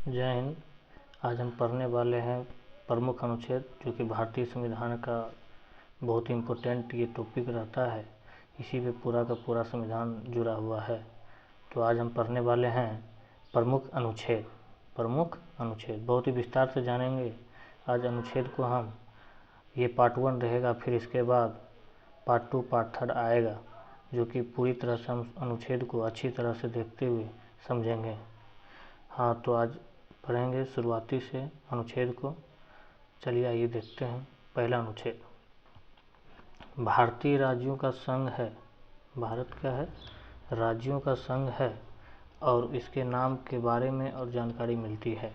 जय हिंद। आज हम पढ़ने वाले हैं प्रमुख अनुच्छेद, जो कि भारतीय संविधान का बहुत ही इम्पोर्टेंट ये टॉपिक रहता है। इसी पे पूरा का पूरा संविधान जुड़ा हुआ है। तो आज हम पढ़ने वाले हैं प्रमुख अनुच्छेद। प्रमुख अनुच्छेद बहुत ही विस्तार से जानेंगे आज अनुच्छेद को हम। ये पार्ट 1 रहेगा, फिर इसके बाद पार्ट 2 पार्ट 3 आएगा, जो कि पूरी तरह से हम अनुच्छेद को अच्छी तरह से देखते हुए समझेंगे। हाँ, तो आज पढ़ेंगे शुरुआती से अनुच्छेद को। चलिए आइए देखते हैं। पहला अनुच्छेद, भारतीय राज्यों का संघ है। भारत क्या है? राज्यों का संघ है और इसके नाम के बारे में और जानकारी मिलती है।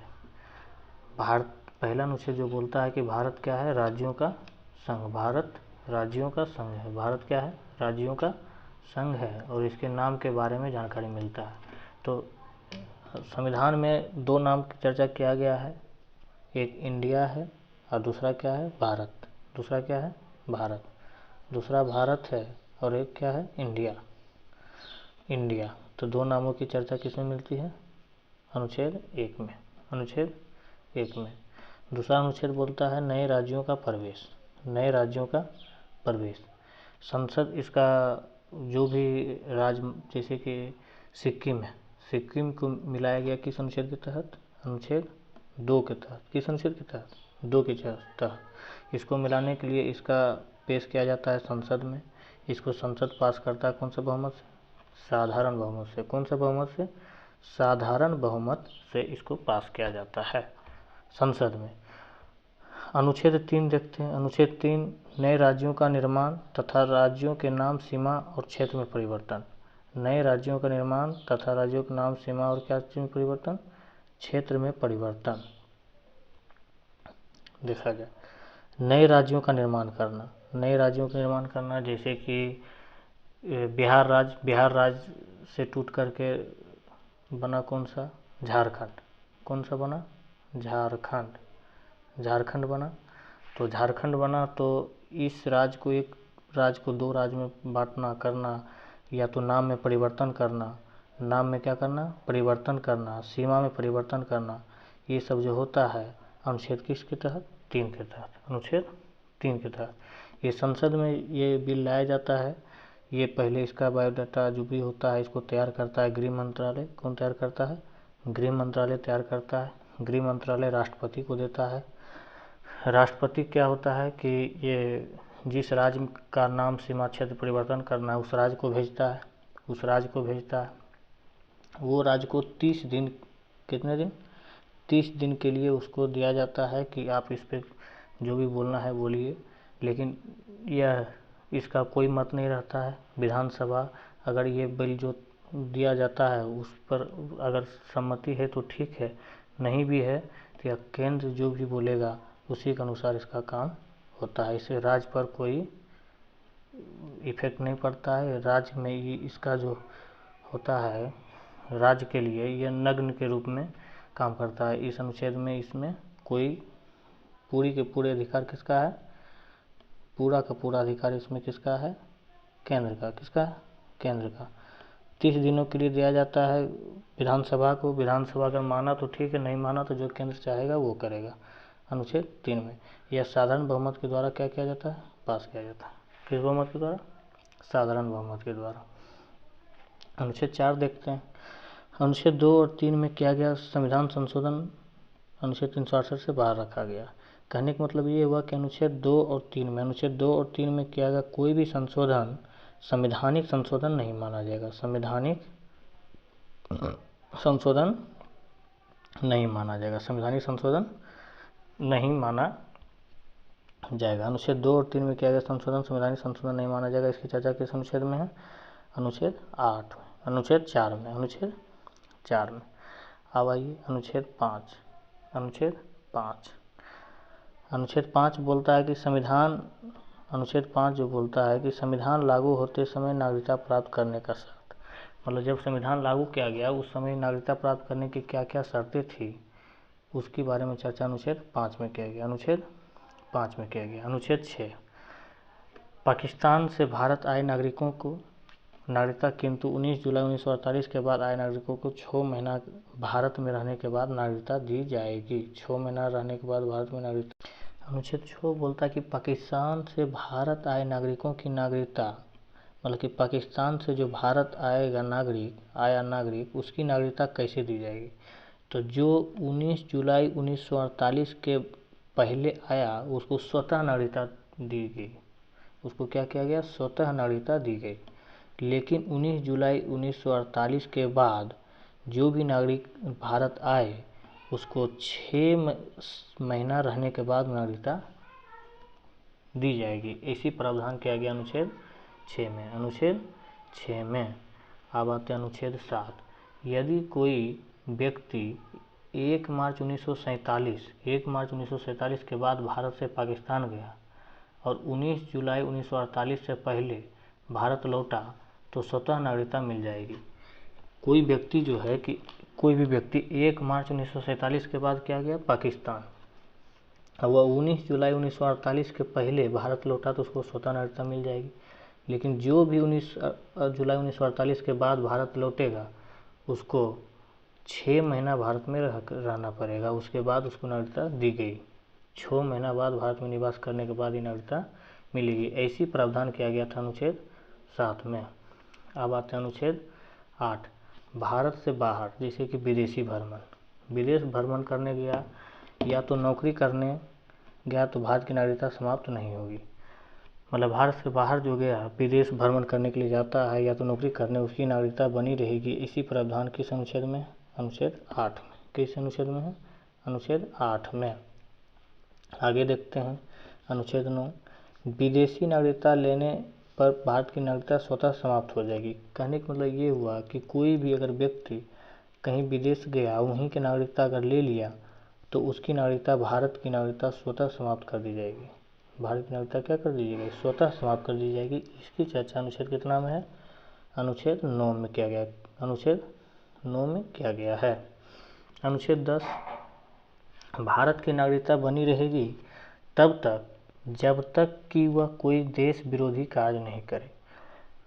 भारत, पहला अनुच्छेद जो बोलता है कि भारत क्या है? राज्यों का संघ। भारत राज्यों का संघ है। भारत क्या है? राज्यों का संघ है और इसके नाम के बारे में जानकारी मिलता है। तो संविधान में दो नाम की चर्चा किया गया है, एक इंडिया है और दूसरा क्या है? भारत। दूसरा क्या है? भारत। दूसरा भारत है और एक क्या है? इंडिया। इंडिया। तो दो नामों की चर्चा किसमें मिलती है? अनुच्छेद 1 में। अनुच्छेद 1 में। दूसरा अनुच्छेद बोलता है नए राज्यों का प्रवेश। नए राज्यों का प्रवेश। संसद इसका जो भी राज्य, जैसे कि सिक्किम है, सिक्किम को मिलाया गया किस अनुच्छेद के तहत? अनुच्छेद 2 के तहत। किस अनुच्छेद के तहत? 2 के तहत। इसको मिलाने के लिए इसका पेश किया जाता है संसद में। इसको संसद पास करता है कौन सा बहुमत से? साधारण बहुमत से। कौन सा बहुमत से? साधारण बहुमत से इसको पास किया जाता है संसद में। अनुच्छेद 3 देखते हैं। अनुच्छेद 3, नए राज्यों का निर्माण तथा राज्यों के नाम, सीमा और क्षेत्र में परिवर्तन। नए राज्यों का निर्माण तथा राज्यों के नाम, सीमा और क्या चीज में परिवर्तन? क्षेत्र में परिवर्तन। देखा जाए, नए राज्यों का निर्माण करना। नए राज्यों का निर्माण करना, जैसे कि बिहार राज्य, बिहार राज्य से टूट करके बना कौन सा? झारखंड। कौन सा बना? झारखंड। झारखंड बना। तो झारखंड बना तो इस राज्य को, एक राज्य को 2 राज्य में बांटना, करना, या तो नाम में परिवर्तन करना, नाम में क्या करना? परिवर्तन करना, सीमा में परिवर्तन करना, ये सब जो होता है अनुच्छेद किसके तहत? 3 के तहत। अनुच्छेद 3 के तहत ये संसद में ये बिल लाया जाता है। ये पहले इसका बायोडाटा जो भी होता है इसको तैयार करता है गृह मंत्रालय। कौन तैयार करता है? गृह मंत्रालय तैयार करता है। गृह मंत्रालय राष्ट्रपति को देता है। राष्ट्रपति क्या होता है कि ये जिस राज्य का नाम, सीमा, क्षेत्र परिवर्तन करना है उस राज्य को भेजता है। उस राज्य को भेजता है। वो राज्य को 30 दिन, कितने दिन? 30 दिन के लिए उसको दिया जाता है कि आप इस पे जो भी बोलना है बोलिए। लेकिन यह, इसका कोई मत नहीं रहता है। विधानसभा अगर ये बिल जो दिया जाता है उस पर अगर सम्मति है तो ठीक है, नहीं भी है तो यह केंद्र जो भी बोलेगा उसी के अनुसार इसका काम होता है। इससे राज्य पर कोई इफेक्ट नहीं पड़ता है। राज्य में ये इसका जो होता है, राज्य के लिए यह नग्न के रूप में काम करता है। इस अनुच्छेद में इसमें कोई पूरी के पूरे अधिकार किसका है? पूरा का पूरा अधिकार इसमें किसका है? केंद्र का। किसका? केंद्र का। 30 दिनों के लिए दिया जाता है विधानसभा को। विधानसभा अगर माना तो ठीक है, नहीं माना तो जो केंद्र चाहेगा वो करेगा। अनुच्छेद 3 में यह साधारण बहुमत के द्वारा क्या किया जाता है? पास किया जाता है। किस बहुमत के द्वारा? साधारण बहुमत के द्वारा। अनुच्छेद 4 देखते हैं। अनुच्छेद 2 और 3 में किया गया संविधान संशोधन अनुच्छेद 368 से बाहर रखा गया। कहने का मतलब ये हुआ कि अनुच्छेद 2 और 3 में, अनुच्छेद 2 और 3 में किया गया कोई भी संशोधन संवैधानिक संशोधन नहीं माना जाएगा। संवैधानिक संशोधन नहीं माना जाएगा। संवैधानिक संशोधन नहीं माना जाएगा। अनुच्छेद 2 और 3 में किया गया संशोधन संवैधानिक संशोधन नहीं माना जाएगा। इसकी चर्चा किस अनुच्छेद में है? अनुच्छेद 8 में। अनुच्छेद 4 में। अनुच्छेद 4 में। अब आइए अनुच्छेद 5। अनुच्छेद 5। अनुच्छेद 5 बोलता है कि संविधान, अनुच्छेद 5 जो बोलता है कि संविधान लागू होते समय नागरिकता प्राप्त करने का शर्त। मतलब जब संविधान लागू किया गया उस समय नागरिकता प्राप्त करने की क्या क्या शर्तें थी उसके बारे में चर्चा अनुच्छेद 5 में किया गया। अनुच्छेद 5 में किया गया। अनुच्छेद 6, पाकिस्तान से भारत आए नागरिकों को नागरिकता, किंतु 19 जुलाई 1948 के बाद आए नागरिकों को 6 महीना भारत में रहने के बाद नागरिकता दी जाएगी। 6 महीना रहने के बाद भारत में नागरिकता। अनुच्छेद 6 बोलता है कि पाकिस्तान से भारत आए नागरिकों की नागरिकता, मतलब कि पाकिस्तान से जो भारत आएगा नागरिक उसकी नागरिकता कैसे दी जाएगी। तो जो 19 जुलाई 1948 के पहले आया उसको स्वतः नागरिकता दी गई। उसको क्या किया गया? स्वतः नागरिकता दी गई। लेकिन 19 जुलाई 1948 के बाद जो भी नागरिक भारत आए उसको 6 महीना रहने के बाद नागरिकता दी जाएगी। इसी प्रावधान किया गया अनुच्छेद 6 में। अनुच्छेद 6 में अब आते हैं अनुच्छेद 7। यदि कोई व्यक्ति 1 मार्च 1947 के बाद भारत से पाकिस्तान गया और 19 जुलाई 1948 से पहले भारत लौटा तो स्वतः नागरिकता मिल जाएगी। कोई व्यक्ति जो है कि कोई भी व्यक्ति 1 मार्च 1947 के बाद क्या गया? पाकिस्तान, अब वह 19 जुलाई 1948 के पहले भारत लौटा तो उसको स्वतः नागरिकता मिल जाएगी। लेकिन जो भी 19 जुलाई 1948 के बाद भारत लौटेगा उसको 6 महीना भारत में रहना पड़ेगा। उसके बाद उसको नागरिकता दी गई। 6 महीना बाद भारत में निवास करने के बाद ही नागरिकता मिलेगी। ऐसी प्रावधान किया गया था अनुच्छेद 7 में। अब आते हैं अनुच्छेद 8। भारत से बाहर, जैसे कि विदेशी भ्रमण, विदेश भ्रमण करने गया या तो नौकरी करने गया तो भारत की नागरिकता समाप्त नहीं होगी। मतलब भारत से बाहर जो गया विदेश भ्रमण करने के लिए जाता है या तो नौकरी करने, उसकी नागरिकता बनी रहेगी। इसी प्रावधान किस अनुच्छेद में? अनुच्छेद 8 में। किस अनुच्छेद में है? अनुच्छेद 8 में। आगे देखते हैं अनुच्छेद 9। विदेशी नागरिकता लेने पर भारत की नागरिकता स्वतः समाप्त हो जाएगी। कहने का मतलब ये हुआ कि कोई भी अगर व्यक्ति कहीं विदेश गया, वहीं की नागरिकता अगर ले लिया तो उसकी नागरिकता, भारत की नागरिकता स्वतः समाप्त कर दी जाएगी। भारत की नागरिकता क्या कर दी जाएगी? स्वतः समाप्त कर दी जाएगी। इसकी चर्चा अनुच्छेद कितना में है? अनुच्छेद 9 में किया गया। अनुच्छेद 9 में किया गया है। अनुच्छेद 10। भारत की नागरिकता बनी रहेगी तब तक जब तक कि वह कोई देश विरोधी कार्य नहीं करे।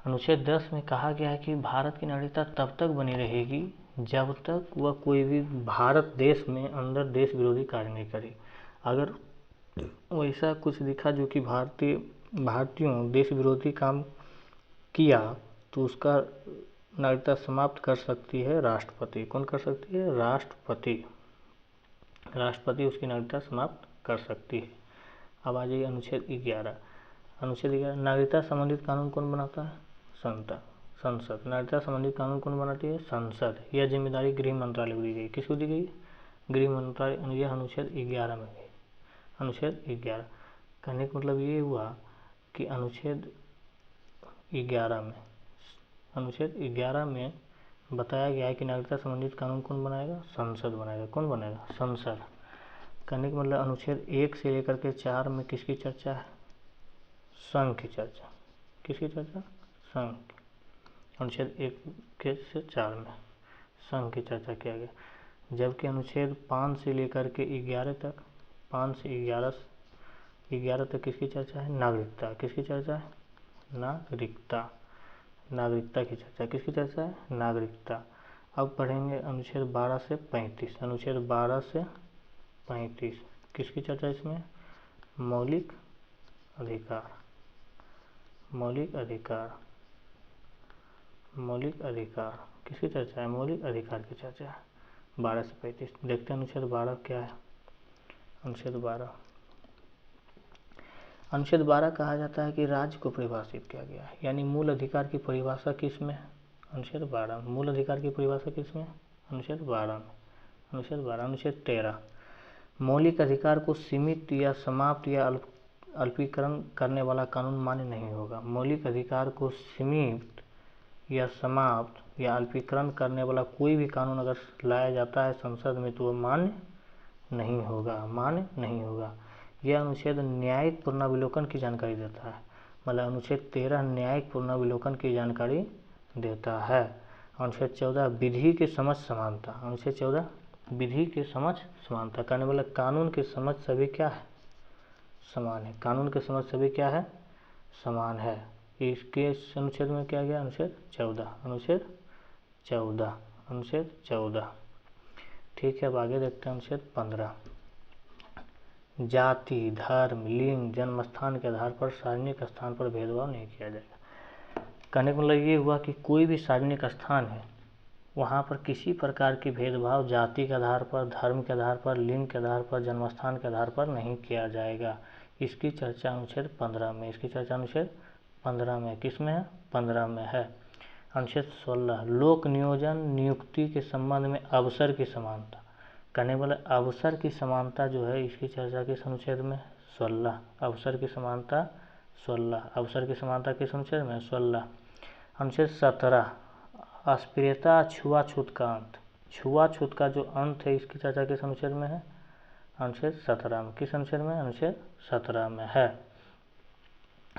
अनुच्छेद 10 में कहा गया है कि भारत की नागरिकता तब तक बनी रहेगी जब तक वह कोई भी भारत देश में अंदर देश विरोधी कार्य नहीं करे। अगर वैसा कुछ दिखा जो कि भारतीयों देश विरोधी काम किया तो उसका नागरिकता समाप्त कर सकती है राष्ट्रपति। कौन कर सकती है? राष्ट्रपति। राष्ट्रपति उसकी नागरिकता समाप्त कर सकती है। अब आ जाइए अनुच्छेद 11। अनुच्छेद 11। नागरिकता संबंधित कानून कौन बनाता है? संसद। नागरिकता संबंधित कानून कौन बनाती है? संसद। यह जिम्मेदारी गृह मंत्रालय को दी गई। किसको दी गई? गृह मंत्रालय। यह अनुच्छेद 11 में गई। अनुच्छेद 11 कहने का मतलब ये हुआ कि अनुच्छेद 11 में बताया गया है कि नागरिकता संबंधित कानून कौन बनाएगा? संसद बनाएगा। कौन बनाएगा? संसद। कहने का मतलब अनुच्छेद 1 से लेकर के 4 में किसकी चर्चा है? संघ की चर्चा। किसकी चर्चा? संघ। अनुच्छेद 1 से 4 में संघ की चर्चा किया गया। जबकि अनुच्छेद 5 से लेकर के 11 तक, 5 से 11 तक किसकी चर्चा है? नागरिकता। किसकी चर्चा है? नागरिकता। नागरिकता की चर्चा। किसकी चर्चा है? नागरिकता। अब पढ़ेंगे अनुच्छेद 12 से 35। अनुच्छेद 12 से 35 किसकी चर्चा इसमें? मौलिक अधिकार। मौलिक अधिकार। मौलिक अधिकार किसकी चर्चा है? मौलिक अधिकार की चर्चा है। 12 से 35 देखते हैं अनुच्छेद 12 क्या है। अनुच्छेद 12 कहा जाता है कि राज्य को परिभाषित किया गया है, यानी मूल अधिकार की परिभाषा किसमें? अनुच्छेद 12। मूल अधिकार की परिभाषा किसमें? अनुच्छेद 12 में। अनुच्छेद 12। अनुच्छेद 13। मौलिक अधिकार को सीमित या समाप्त या अल्पीकरण करने वाला कानून मान्य नहीं होगा। मौलिक अधिकार को सीमित या समाप्त या अल्पीकरण करने वाला कोई भी कानून अगर लाया जाता है संसद में तो वह मान्य नहीं होगा। मान्य नहीं होगा। यह अनुच्छेद न्यायिक पुनर्विलोकन की जानकारी देता है। मतलब अनुच्छेद 13 न्यायिक पुनर्विलोकन की जानकारी देता है। अनुच्छेद 14 विधि की समझ समानता। अनुच्छेद 14 विधि की समझ समानता करने वाला कानून की समझ सभी क्या है? समान है। कानून की समझ सभी क्या है? समान है। इसके अनुच्छेद में क्या गया, अनुच्छेद 14, अनुच्छेद 14, अनुच्छेद 14। ठीक है, अब आगे देखते हैं अनुच्छेद 15। जाति, धर्म, लिंग, जन्म स्थान के आधार पर सार्वजनिक स्थान पर भेदभाव नहीं किया जाएगा। कहने का मतलब ये हुआ कि कोई भी सार्वजनिक स्थान है वहाँ पर किसी प्रकार की भेदभाव जाति के आधार पर, धर्म के आधार पर, लिंग के आधार पर, जन्मस्थान के आधार पर नहीं किया जाएगा। इसकी चर्चा अनुच्छेद 15 में, इसकी चर्चा अनुच्छेद 15 में, किस में है, 15 में है। अनुच्छेद 16, लोक नियोजन नियुक्ति के संबंध में अवसर की समानता। कहने वाला अवसर की समानता जो है, इसकी चर्चा किस अनुच्छेद में, 16। अवसर की समानता 16, अवसर की समानता किस अनुच्छेद में, 16। अनुच्छेद 17, अस्पृश्यता छुआछूत का अंत। छुआछूत का जो अंत है, इसकी चर्चा किस अनुच्छेद में है, अनुच्छेद 17 में। किस अनुच्छेद में, अनुच्छेद 17 में है।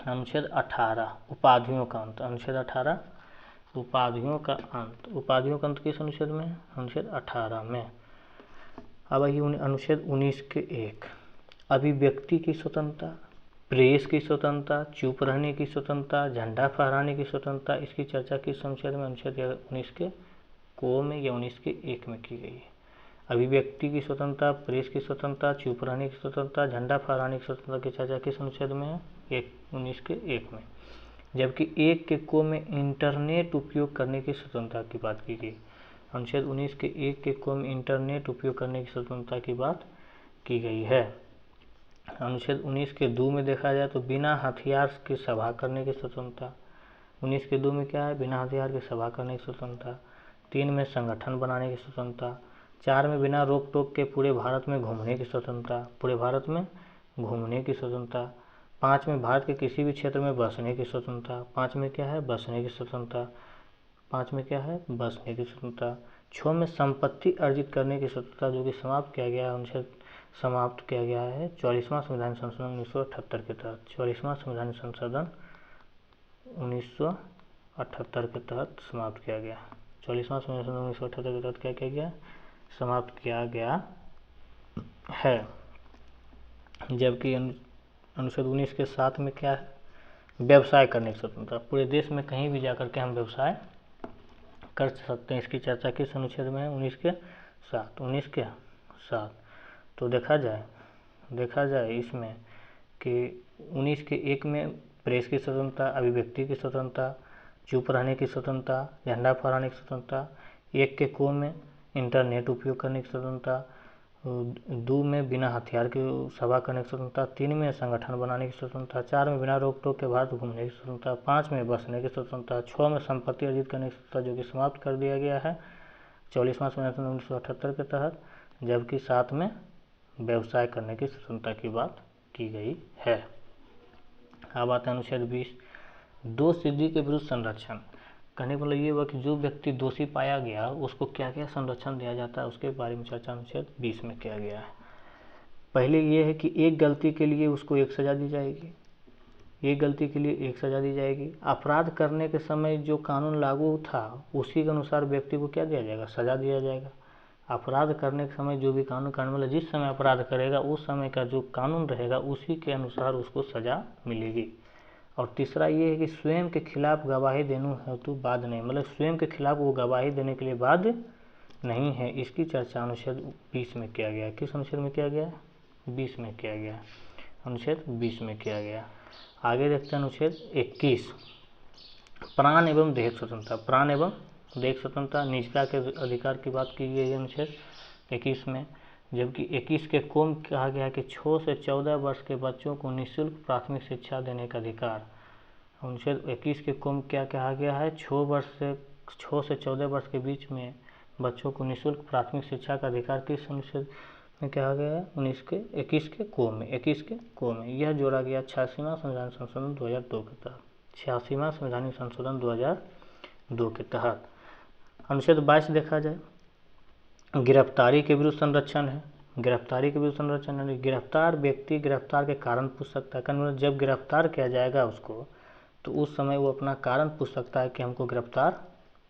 अनुच्छेद 18, उपाधियों का अंत। अनुच्छेद 18, उपाधियों का अंत। उपाधियों का अंत किस अनुच्छेद में है, अनुच्छेद 18 में। अब आइए अनुच्छेद 19 के 1, अभिव्यक्ति की स्वतंत्रता, प्रेस की स्वतंत्रता, चुप रहने की स्वतंत्रता, झंडा फहराने की स्वतंत्रता। इसकी चर्चा किस अनुच्छेद में, अनुच्छेद 19 के को में या 19 के 1 में की गई है। अभिव्यक्ति की स्वतंत्रता, प्रेस की स्वतंत्रता, चुप रहने की स्वतंत्रता, झंडा फहराने की स्वतंत्रता की चर्चा किस अनुच्छेद में है, 19 के 1 में। जबकि 1 के को में इंटरनेट उपयोग करने की स्वतंत्रता की बात की गई। अनुच्छेद 19 के 1 के को में इंटरनेट उपयोग करने की स्वतंत्रता की बात की गई है। अनुच्छेद 19 के 2 में देखा जाए तो बिना हथियार के सभा करने की स्वतंत्रता। 19 के 2 में क्या है, बिना हथियार के सभा करने की स्वतंत्रता। 3 में संगठन बनाने की स्वतंत्रता। 4 में बिना रोक टोक के पूरे भारत में घूमने की स्वतंत्रता, पूरे भारत में घूमने की स्वतंत्रता। 5 में भारत के किसी भी क्षेत्र में बसने की स्वतंत्रता। 5 में क्या है, बसने की स्वतंत्रता। 5 में क्या है, बसने की स्वतंत्रता। 6 में संपत्ति अर्जित करने की स्वतंत्रता, जो कि समाप्त किया गया, अनुच्छेद समाप्त किया गया है 44वां संविधान संशोधन 1978 के तहत। 44वां संविधान संशोधन 1978 के तहत समाप्त किया गया। 44वां संविधान संशोधन 1978 के तहत क्या किया गया, समाप्त किया गया है। जबकि अनुच्छेद 19 के 7 में क्या है, व्यवसाय करने की स्वतंत्रता। पूरे देश में कहीं भी जाकर के हम व्यवसाय कर सकते हैं। इसकी चर्चा किस अनुच्छेद में है, 19 के 7, 19 के 7। तो देखा जाए इसमें कि 19 के 1 में प्रेस की स्वतंत्रता, अभिव्यक्ति की स्वतंत्रता, चुप रहने की स्वतंत्रता, झंडा फहराने की स्वतंत्रता। 1 के को में इंटरनेट उपयोग करने की स्वतंत्रता। 2 में बिना हथियार की सभा करने की स्वतंत्रता। 3 में संगठन बनाने की स्वतंत्रता। 4 में बिना रोक टोक के भारत घूमने की स्वतंत्रता। 5 में बसने की स्वतंत्रता। 6 में संपत्ति अर्जित करने की स्वतंत्रता, जो कि समाप्त कर दिया गया है 44वां संविधान 1978 के तहत। जबकि 7 में व्यवसाय करने की स्वतंत्रता की बात की गई है। अब आता है अनुच्छेद 20, दोषसिद्धि के विरुद्ध संरक्षण। कहने का मतलब ये हुआ कि जो व्यक्ति दोषी पाया गया उसको क्या क्या संरक्षण दिया जाता है, उसके बारे में चर्चा अनुच्छेद 20 में किया गया है। पहले ये है कि एक गलती के लिए उसको एक सज़ा दी जाएगी, एक गलती के लिए एक सज़ा दी जाएगी। अपराध करने के समय जो कानून लागू था उसी के अनुसार व्यक्ति को क्या दिया जाएगा, सज़ा दिया जाएगा। अपराध करने के समय जो भी कानून मतलब जिस समय अपराध करेगा उस समय का जो कानून रहेगा उसी के अनुसार उसको सज़ा मिलेगी। और तीसरा ये है कि स्वयं के खिलाफ गवाही देने हेतु बाध्य नहीं, मतलब स्वयं के खिलाफ वो गवाही देने के लिए बाध्य नहीं है। इसकी चर्चा अनुच्छेद 20 में किया गया। किस अनुच्छेद में किया गया, 20 में किया गया, अनुच्छेद 20 में किया गया। आगे देखते हैं अनुच्छेद 21, प्राण एवं देह स्वतंत्रता। प्राण एवं देह स्वतंत्रता, निजता के अधिकार की बात की गई है अनुच्छेद 21 में। जबकि 21 के को में कहा गया कि 6 से 14 वर्ष के बच्चों को निःशुल्क प्राथमिक शिक्षा देने का अधिकार। अनुच्छेद 21 के को में क्या कहा गया है, 6 से 14 वर्ष के बीच में बच्चों को निःशुल्क प्राथमिक शिक्षा का अधिकार किस अनुच्छेद में कहा गया है, 21 के को में, 21 के को में। यह जोड़ा गया 86वां संविधान संशोधन 2002 के तहत, 86वां संवैधानिक संशोधन 2002 के तहत। अनुच्छेद 22 देखा जाए, गिरफ्तारी के विरुद्ध संरक्षण है। गिरफ्तारी के विरुद्ध संरक्षण है, गिरफ्तार व्यक्ति गिरफ्तार के कारण पूछ सकता है। कारण जब गिरफ्तार किया जाएगा उसको तो उस समय वो अपना कारण पूछ सकता है कि हमको गिरफ्तार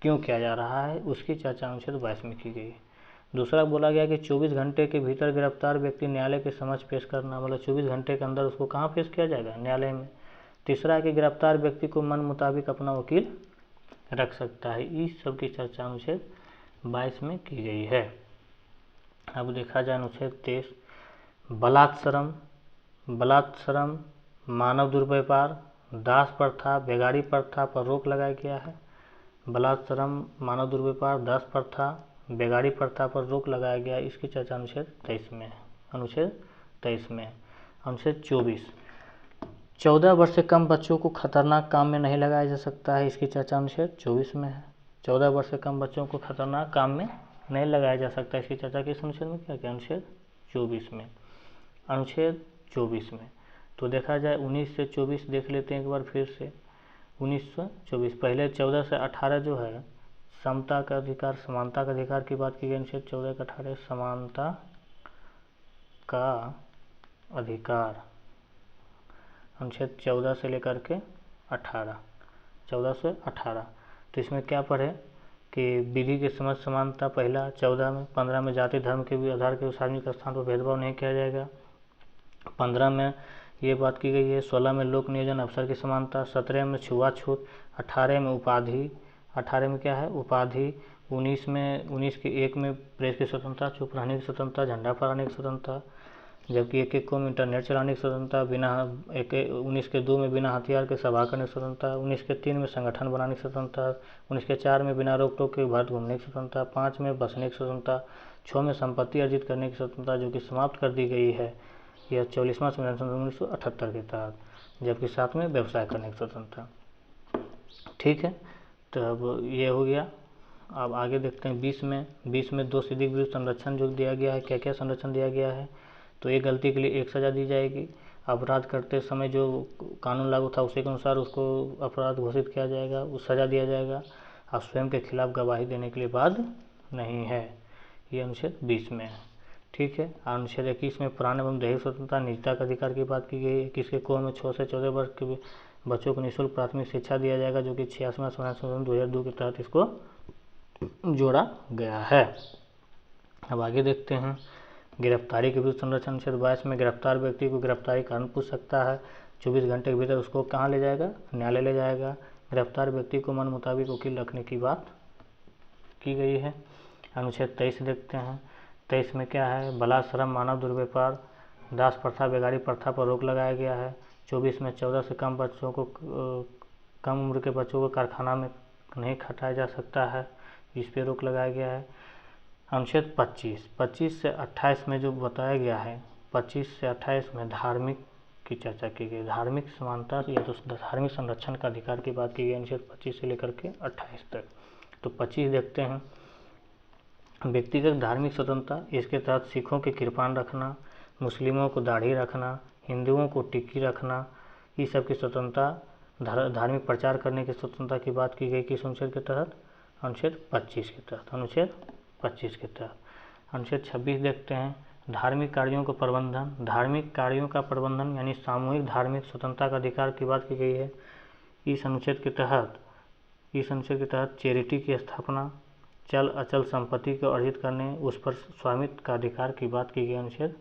क्यों किया जा रहा है, उसकी चर्चा अनुच्छेद 22 में की गई है। दूसरा बोला गया कि 24 घंटे के भीतर गिरफ्तार व्यक्ति न्यायालय के समक्ष पेश करना, मतलब 24 घंटे के अंदर उसको कहाँ पेश किया जाएगा, न्यायालय में। तीसरा है कि गिरफ्तार व्यक्ति को मन मुताबिक अपना वकील रख सकता है। इस सब की चर्चा अनुच्छेद 22 में की गई है। अब देखा जाए अनुच्छेद 23, बलात्सरम, मानव दुर्व्यवहार, दास प्रथा, बेगारी प्रथा पर रोक लगाया गया है। बलात्सरम, मानव दुर्व्यवहार, दास प्रथा, बेगारी प्रथा पर रोक लगाया गया है। इसकी चर्चा अनुच्छेद 23 में है। अनुच्छेद 23 में है। अनुच्छेद 24, 14 वर्ष से कम बच्चों को खतरनाक काम में नहीं लगाया जा सकता है। इसकी चर्चा अनुच्छेद 24 में है। 14 वर्ष से कम बच्चों को खतरनाक काम में नहीं लगाया जा सकता। इसकी चर्चा किस अनुच्छेद में किया गया? अनुच्छेद 24 में। अनुच्छेद 24 में तो देखा जाए 19 से 24 देख लेते हैं एक बार फिर से। 1924 पहले 14 से 18 जो है समता का अधिकार, समानता का अधिकार की बात की गई। अनुच्छेद 14 का 18 समानता का अधिकार। अनुच्छेद 14 से लेकर के 18, 14 से 18 तो इसमें क्या पढ़े कि विधि के समझ समानता पहला 14 में। 15 में जाति धर्म के भी आधार के सार्वजनिक स्थान पर भेदभाव नहीं किया जाएगा। 15 में ये बात की गई है। 16 में लोक नियोजन अवसर की समानता। 17 में छुआछूत। 18 में उपाधि। 18 में क्या है? उपाधि। 19 के 1 में प्रेस की स्वतंत्रता, चुप रहने की स्वतंत्रता, झंडा फहराने की स्वतंत्रता। जबकि 1 को इंटरनेट चलाने की स्वतंत्रता, 19 के 2 में बिना हथियार के सभा करने की स्वतंत्रता। 19 के 3 में संगठन बनाने की स्वतंत्रता। 19 के 4 में बिना रोक टोक के भारत घूमने की स्वतंत्रता। 5 में बसने की स्वतंत्रता। 6 में संपत्ति अर्जित करने की स्वतंत्रता जो कि समाप्त कर दी गई है, यह 44वां संविधान संशोधन 1978 के तहत। जबकि 7 में व्यवसाय करने की स्वतंत्रता। ठीक है, तो अब ये हो गया। अब आगे देखते हैं 20 में दोषी विरुद्ध संरक्षण जो दिया गया है। क्या क्या संरक्षण दिया गया है? तो एक गलती के लिए 1 सज़ा दी जाएगी। अपराध करते समय जो कानून लागू था उसी के अनुसार उसको अपराध घोषित किया जाएगा, उस सज़ा दिया जाएगा। और स्वयं के खिलाफ गवाही देने के लिए बाध्य नहीं है। ये अनुच्छेद 20 में है। ठीक है। अनुच्छेद 21 में प्राण एवं दैहिक स्वतंत्रता, निजता का अधिकार की बात की गई है। 21 के को में 6 से 14 वर्ष के बच्चों को निःशुल्क प्राथमिक शिक्षा दिया जाएगा, जो कि 86वां संविधान संशोधन 2002 के तहत इसको जोड़ा गया है। अब आगे देखते हैं गिरफ्तारी के विरुद्ध संरक्षण। अनुच्छेद 22 में गिरफ्तार व्यक्ति को गिरफ्तारी कारण पूछ सकता है। 24 घंटे के भीतर उसको कहाँ ले जाएगा? न्यायालय ले जाएगा। गिरफ्तार व्यक्ति को मन मुताबिक वकील रखने की बात की गई है। अनुच्छेद 23 देखते हैं। 23 में क्या है? बलात्सरम, मानव दुर्व्यवहार, दास प्रथा, बेगारी प्रथा पर रोक लगाया गया है। 24 में 14 से कम बच्चों को कम उम्र के बच्चों को कारखाना में नहीं खटाया जा सकता है, इस पर रोक लगाया गया है। अनुच्छेद 25 से 28 में जो बताया गया है, 25 से 28 में धार्मिक की चर्चा की गई। धार्मिक समानता या तो धार्मिक संरक्षण का अधिकार की बात की गई। अनुच्छेद 25 से लेकर के 28 तक। तो 25 देखते हैं। व्यक्तिगत धार्मिक स्वतंत्रता, इसके तहत सिखों के कृपान रखना, मुस्लिमों को दाढ़ी रखना, हिंदुओं को टिक्की रखना, इस सब की स्वतंत्रता, धार्मिक प्रचार करने की स्वतंत्रता की बात की गई। किस अनुच्छेद के तहत? अनुच्छेद 25 के तहत। अनुच्छेद 25 के तहत। अनुच्छेद 26 देखते हैं। धार्मिक कार्यों का प्रबंधन, धार्मिक कार्यों का प्रबंधन यानी सामूहिक धार्मिक स्वतंत्रता का अधिकार की बात की गई है। इस अनुच्छेद के तहत चैरिटी की स्थापना, चल अचल संपत्ति को अर्जित करने, उस पर स्वामित्व का अधिकार की बात की गई। अनुच्छेद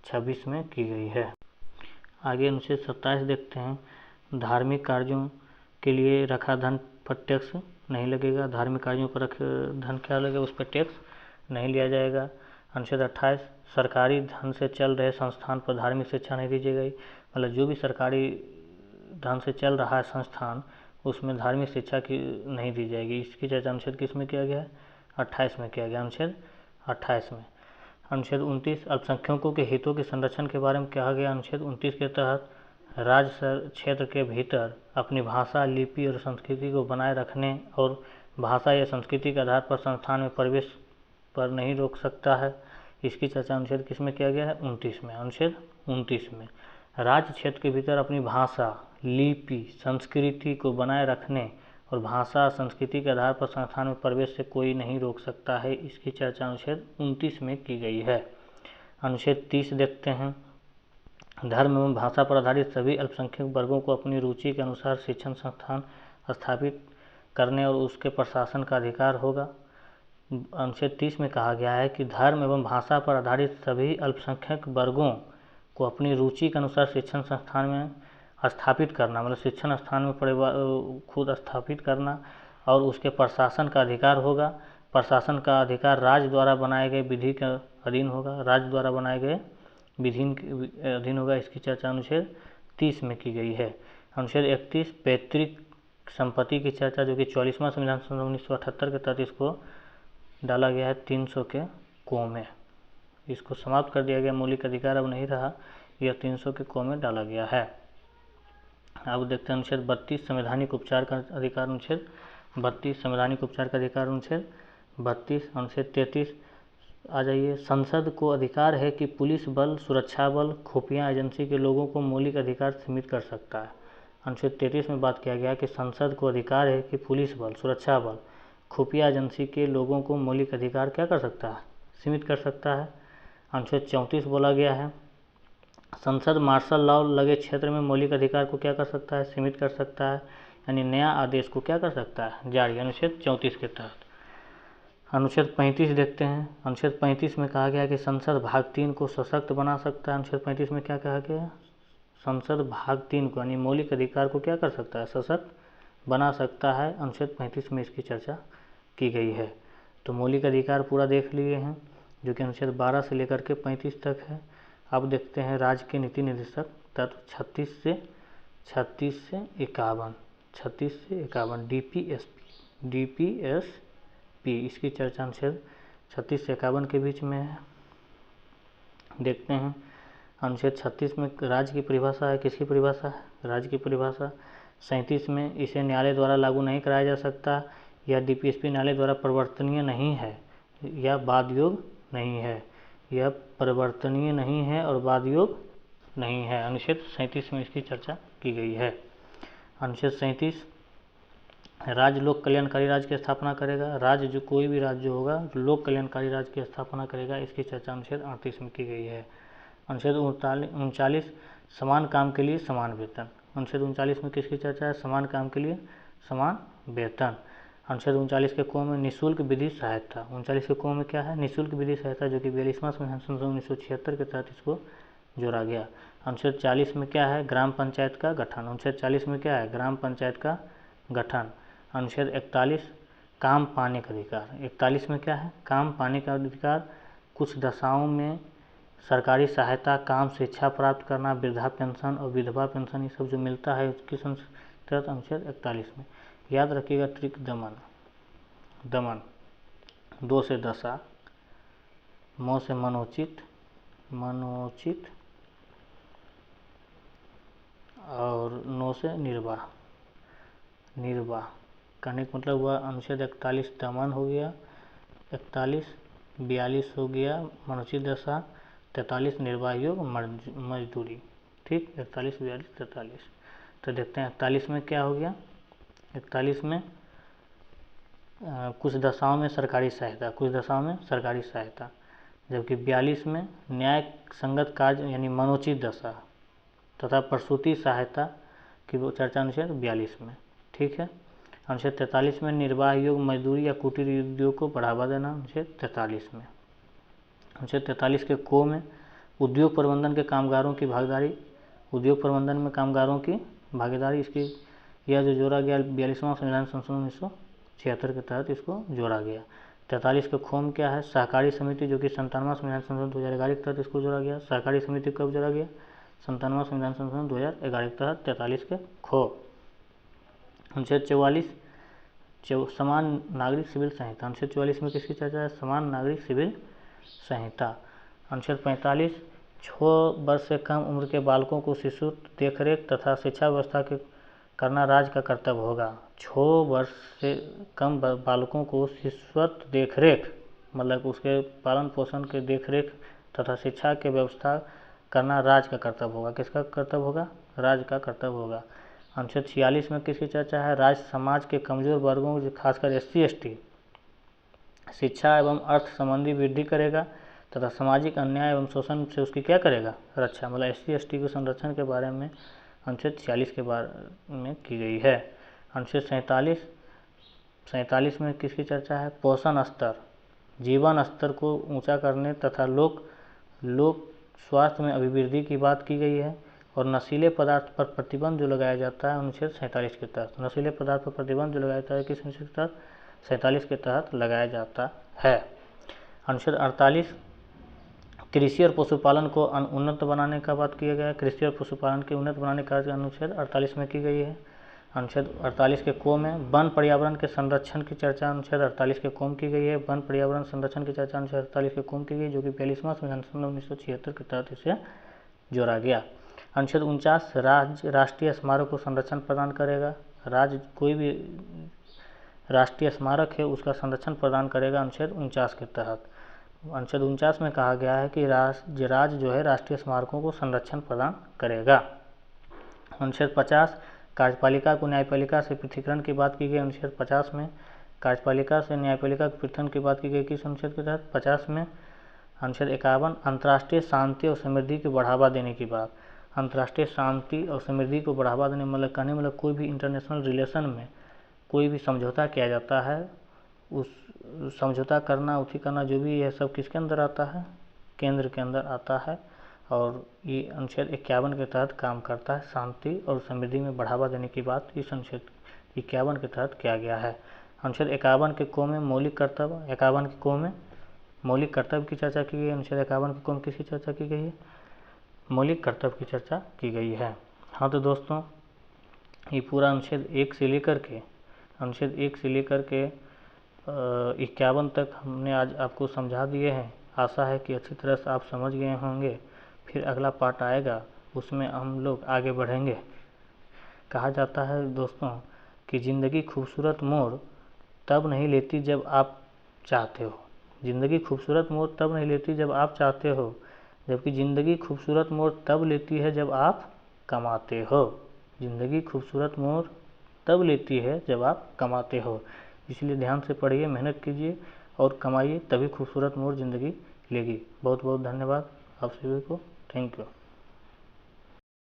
26 में की गई है। आगे अनुच्छेद 27 देखते हैं। धार्मिक कार्यों के लिए रखा धन पर टैक्स नहीं लगेगा। धार्मिक कार्यों पर रखे धन क्या लगेगा? उस पर टैक्स नहीं लिया जाएगा। अनुच्छेद 28 सरकारी धन से चल रहे संस्थान पर धार्मिक शिक्षा नहीं दी जाएगी। मतलब जो भी सरकारी धन से चल रहा है संस्थान, उसमें धार्मिक शिक्षा की नहीं दी जाएगी। इसकी चर्चा अनुच्छेद किस में किया गया है? 28 में किया गया। अनुच्छेद 28 में। अनुच्छेद 29 अल्पसंख्यकों के हितों के संरक्षण के बारे में कहा गया। अनुच्छेद 29 के तहत राज्य क्षेत्र के भीतर अपनी भाषा, लिपि और संस्कृति को बनाए रखने और भाषा या संस्कृति के आधार पर संस्थान में प्रवेश पर नहीं रोक सकता है। इसकी चर्चा अनुच्छेद किस में किया गया है? 29 में। अनुच्छेद 29 में राज्य क्षेत्र के भीतर अपनी भाषा, लिपि, संस्कृति को बनाए रखने और भाषा संस्कृति के आधार पर संस्थान में प्रवेश से कोई नहीं रोक सकता है। इसकी चर्चा अनुच्छेद 29 में की गई है। अनुच्छेद 30 देखते हैं। धर्म एवं भाषा पर आधारित सभी अल्पसंख्यक वर्गों को अपनी रुचि के अनुसार शिक्षण संस्थान स्थापित करने और उसके प्रशासन का अधिकार होगा। अनुच्छेद 30 में कहा गया है कि धर्म एवं भाषा पर आधारित सभी अल्पसंख्यक वर्गों को अपनी रुचि के अनुसार शिक्षण संस्थान में स्थापित करना, मतलब शिक्षण स्थान में खुद स्थापित करना, और उसके प्रशासन का अधिकार होगा। प्रशासन का अधिकार राज्य द्वारा बनाए गए विधि के अधीन होगा, राज्य द्वारा बनाए गए विधि के अधीन होगा। इसकी चर्चा अनुच्छेद 30 में की गई है। अनुच्छेद 31 पैतृक संपत्ति की चर्चा, जो कि 44वां संविधान संशोधन 1978 के तहत इसको डाला गया है 300 के को में। इसको समाप्त कर दिया गया, मौलिक अधिकार अब नहीं रहा, यह 300 के को में डाला गया है। अब देखते हैं अनुच्छेद 32 संवैधानिक उपचार का अधिकार अनुच्छेद 32 संवैधानिक उपचार का अधिकार अनुच्छेद 32। अनुच्छेद 33 आ जाइए। संसद को अधिकार है कि पुलिस बल, सुरक्षा बल, खुफिया एजेंसी के लोगों को मौलिक अधिकार सीमित कर सकता है। अनुच्छेद 33 में बात किया गया कि संसद को अधिकार है कि पुलिस बल, सुरक्षा बल, खुफिया एजेंसी के लोगों को मौलिक अधिकार क्या कर सकता है, सीमित कर सकता है। अनुच्छेद 34 बोला गया है संसद मार्शल लॉ लगे क्षेत्र में मौलिक अधिकार को क्या कर सकता है, सीमित कर सकता है, यानी नया आदेश को क्या कर सकता है, जारी, अनुच्छेद 34 के तहत। अनुच्छेद 35 देखते हैं। अनुच्छेद 35 में कहा गया कि संसद भाग 3 को सशक्त बना सकता है। अनुच्छेद 35 में क्या कहा गया, संसद भाग 3 को यानी मौलिक अधिकार को क्या कर सकता है, सशक्त बना सकता है। अनुच्छेद 35 में इसकी चर्चा की गई है। तो मौलिक अधिकार पूरा देख लिए हैं, जो कि अनुच्छेद 12 से लेकर के 35 तक है। अब देखते हैं राज्य के नीति निर्देशक तत्व 36 से 51 डीपीएसपी, इसकी चर्चा अनुच्छेद 36 से 51 के बीच में है। देखते हैं अनुच्छेद 36 में राज्य की परिभाषा है, किसकी परिभाषा है, राज्य की परिभाषा। 37 में इसे न्यायालय द्वारा लागू नहीं कराया जा सकता, या डीपीएसपी न्यायालय द्वारा परिवर्तनीय नहीं है या वादयोग नहीं है, यह परिवर्तनीय नहीं है और वादयोग नहीं है। अनुच्छेद 37 में इसकी चर्चा की गई है। अनुच्छेद 37 राज्य लोक कल्याणकारी राज्य की स्थापना करेगा। राज्य जो कोई भी राज्य होगा लोक कल्याणकारी राज्य की स्थापना करेगा, इसकी चर्चा अनुच्छेद 38 में की गई है। अनुच्छेद 39 समान काम के लिए समान वेतन। अनुच्छेद 39 में किसकी चर्चा है, समान काम के लिए समान वेतन। अनुच्छेद 39 के को में निःशुल्क विधि सहायता। 39 के को में क्या है, निःशुल्क विधि सहायता, जो कि 42वां संविधान संशोधन 1976 के तहत इसको जोड़ा गया। अनुच्छेद 40 में क्या है, ग्राम पंचायत का गठन। अनुच्छेद 40 में क्या है, ग्राम पंचायत का गठन। अनुच्छेद 41 काम पाने का अधिकार। 41 में क्या है, काम पाने का अधिकार। कुछ दशाओं में सरकारी सहायता, काम, शिक्षा प्राप्त करना, वृद्धा पेंशन और विधवा पेंशन, ये सब जो मिलता है उसकी तहत अनुच्छेद 41 में। याद रखिएगा ट्रिक दमन 2 से दशा, मो से मनोचित और नो से निर्वाह कहने का मतलब हुआ अनुच्छेद 41 दमन हो गया, 42 हो गया मनोचित दशा, 43 निर्वाह योग मजदूरी। ठीक, 41 42 43। तो देखते हैं 41 में क्या हो गया। 41 में कुछ दशाओं में सरकारी सहायता, जबकि 42 में न्याय संगत कार्य यानी मनोचित दशा तथा प्रसूति सहायता की वो चर्चा अनुच्छेद 42 में। ठीक है। अनुच्छेद 43 में निर्वाह योग मजदूरी या कुटीर उद्योग को बढ़ावा देना, अनुच्छेद 43 में। अनुच्छेद 43 के को में उद्योग प्रबंधन के कामगारों की भागीदारी, उद्योग प्रबंधन में कामगारों की भागीदारी, इसकी यह जो जोड़ा गया 42वां संविधान संशोधन 1976 के तहत इसको जोड़ा गया। 43 के खोम क्या है, सहकारी समिति, जो कि 97वां संविधान संशोधन 2011 के तहत इसको जोड़ा गया। सहकारी समिति कब जोड़ा गया, 97वां संविधान संशोधन 2011 के तहत 43 के खो। अनुच्छेद 44 समान नागरिक सिविल संहिता। अनुच्छेद 44 में किसकी चर्चा है, समान नागरिक सिविल संहिता। अनुच्छेद 45 6 वर्ष से कम उम्र के बालकों को शिशु देखरेख तथा शिक्षा व्यवस्था के करना राज्य का कर्तव्य होगा। 6 वर्ष से कम बालकों को शिशुत्व देखरेख मतलब उसके पालन पोषण के देखरेख तथा शिक्षा के व्यवस्था करना राज्य का कर्तव्य होगा। किसका कर्तव्य होगा, राज्य का कर्तव्य होगा। अनुच्छेद 46 में किसकी चर्चा है, राज्य समाज के कमजोर वर्गों खासकर SC ST शिक्षा एवं अर्थ संबंधी वृद्धि करेगा तथा सामाजिक अन्याय एवं शोषण से उसकी क्या करेगा, रक्षा। मतलब SC ST के संरक्षण के बारे में अनुच्छेद 46 के बारे में की गई है। अनुच्छेद 47 में किसकी चर्चा है, पोषण स्तर, जीवन स्तर को ऊंचा करने तथा लोक स्वास्थ्य में अभिवृद्धि की बात की गई है। और नशीले पदार्थ पर प्रतिबंध जो लगाया जाता है अनुच्छेद 47 के तहत। नशीले पदार्थ पर प्रतिबंध जो लगाया जाता है किस अनुच्छेद के तहत? 47 के तहत लगाया जाता है। अनुच्छेद 48 कृषि और पशुपालन को उन्नत बनाने का बात किया गया है। कृषि और पशुपालन के उन्नत बनाने का अनुच्छेद 48 में की गई है। अनुच्छेद 48 के को में वन पर्यावरण के संरक्षण की चर्चा अनुच्छेद 48 के को में की गई है। वन पर्यावरण संरक्षण की चर्चा अनुच्छेद 48 के को में की गई, जो कि 42वां संविधान संशोधन 1976 के तहत इसे जोड़ा गया। अनुच्छेद 49 राष्ट्रीय स्मारक को संरक्षण प्रदान करेगा। राज्य कोई भी राष्ट्रीय स्मारक है उसका संरक्षण प्रदान करेगा अनुच्छेद 49 के तहत। अनुच्छेद 49 में कहा गया है कि राज्य जो है राष्ट्रीय स्मारकों को संरक्षण प्रदान करेगा। अनुच्छेद 50 कार्यपालिका को न्यायपालिका से पृथकीकरण की बात की गई। अनुच्छेद 50 में कार्यपालिका से न्यायपालिका के पृथकीकरण की बात की गई किस अनुच्छेद के तहत? 50 में। अनुच्छेद 51 अंतर्राष्ट्रीय शांति और समृद्धि को बढ़ावा देने की बात। अंतर्राष्ट्रीय शांति और समृद्धि को बढ़ावा देने मतलब कोई भी इंटरनेशनल रिलेशन में कोई भी समझौता किया जाता है, उस समझौता करना उठी करना जो भी है सब किसके अंदर आता है? केंद्र के अंदर आता है। और ये अनुच्छेद 51 के तहत काम करता है। शांति और समृद्धि में बढ़ावा देने की बात इस अनुच्छेद 51 के तहत किया गया है। अनुच्छेद 51 के को में मौलिक कर्तव्य, 51 के को में मौलिक कर्तव्य की चर्चा की गई। अनुच्छेद 51 के को में किसकी चर्चा की गई है? मौलिक कर्तव्य की चर्चा की गई है। हाँ तो दोस्तों ये पूरा अनुच्छेद 1 से लेकर के 51 तक हमने आज आपको समझा दिए हैं। आशा है कि अच्छी तरह से आप समझ गए होंगे। फिर अगला पार्ट आएगा उसमें हम लोग आगे बढ़ेंगे। कहा जाता है दोस्तों कि ज़िंदगी खूबसूरत मोड़ तब नहीं लेती जब आप चाहते हो। ज़िंदगी खूबसूरत मोड़ तब नहीं लेती जब आप चाहते हो, जबकि ज़िंदगी खूबसूरत मोड़ तब लेती है जब आप कमाते हो। ज़िंदगी खूबसूरत मोड़ तब लेती है जब आप कमाते हो। इसलिए ध्यान से पढ़िए, मेहनत कीजिए और कमाइए, तभी खूबसूरत मोड़ ज़िंदगी लेगी। बहुत बहुत धन्यवाद आप सभी को। Thank you.